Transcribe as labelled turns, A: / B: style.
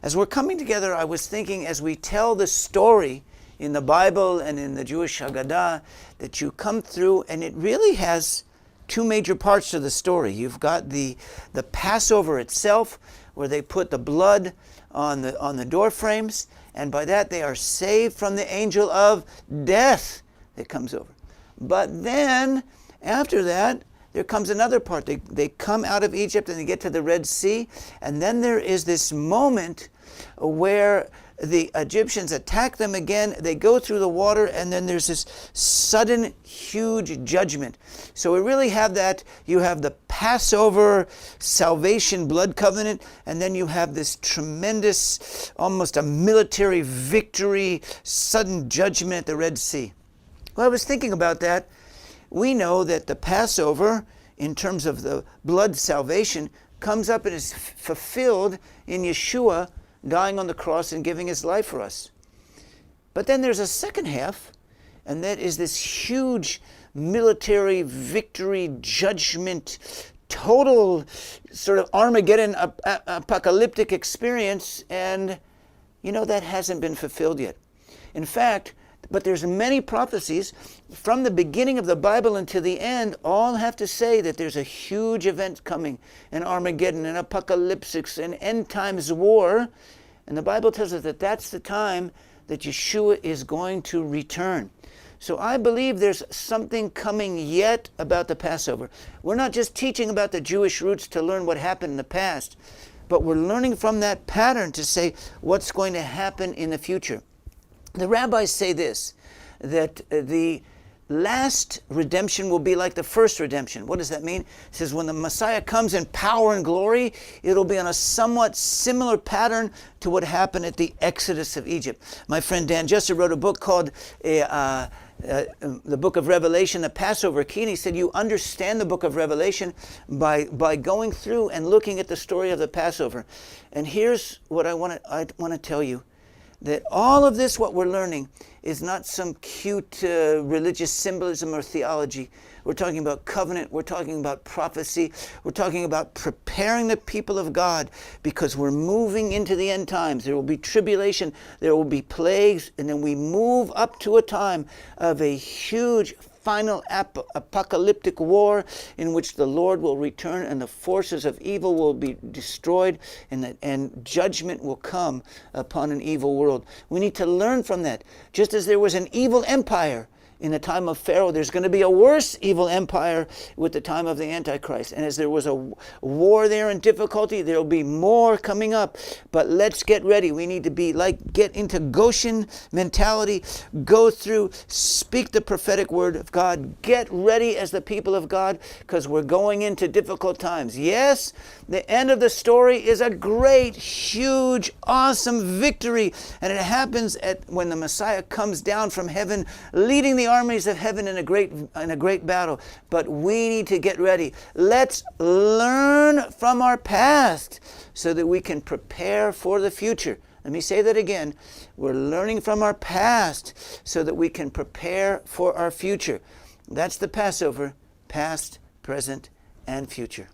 A: As we're coming together, I was thinking as we tell the story in the Bible and in the Jewish Haggadah, that you come through, and it really has two major parts to the story. You've got the Passover itself, where they put the blood on the door frames, and by that they are saved from the angel of death that comes over. But then, after that, there comes another part. They come out of Egypt and they get to the Red Sea, and then there is this moment where the Egyptians attack them again. They go through the water, and then there's this sudden, huge judgment. So we really have that. You have the Passover salvation blood covenant, and then you have this tremendous, almost a military victory, sudden judgment at the Red Sea. Well, I was thinking about that. We know that the Passover, in terms of the blood salvation, comes up and is fulfilled in Yeshua dying on the cross and giving his life for us. But then there's a second half, and that is this huge military victory, judgment, total sort of Armageddon apocalyptic experience, and that hasn't been fulfilled yet. In fact, but there's many prophecies from the beginning of the Bible until the end, all have to say that there's a huge event coming, an Armageddon, an apocalypse, an end times war. And the Bible tells us that that's the time that Yeshua is going to return. So I believe there's something coming yet about the Passover. We're not just teaching about the Jewish roots to learn what happened in the past, but we're learning from that pattern to say what's going to happen in the future. The rabbis say this, that the last redemption will be like the first redemption. What does that mean? It says when the Messiah comes in power and glory, it'll be on a somewhat similar pattern to what happened at the Exodus of Egypt. My friend Dan Jesser wrote a book called the Book of Revelation, the Passover Key, and he said you understand the Book of Revelation by going through and looking at the story of the Passover. And here's what I want to tell you. That all of this, what we're learning, is not some cute religious symbolism or theology. We're talking about covenant. We're talking about prophecy. We're talking about preparing the people of God because we're moving into the end times. There will be tribulation. There will be plagues. And then we move up to a time of a huge final apocalyptic war in which the Lord will return and the forces of evil will be destroyed and judgment will come upon an evil world. We need to learn from that. Just as there was an evil empire in the time of Pharaoh, there's going to be a worse evil empire with the time of the Antichrist. And as there was a war there and difficulty, there will be more coming up. But let's get ready. We need to be get into Goshen mentality, go through, speak the prophetic word of God, get ready as the people of God, because we're going into difficult times. Yes, the end of the story is a great, huge, awesome victory. And it happens when the Messiah comes down from heaven, leading the armies of heaven in a great battle. But we need to get ready. Let's learn from our past so that we can prepare for the future. Let me say that again. We're learning from our past so that we can prepare for our future. That's the Passover, past, present, and future.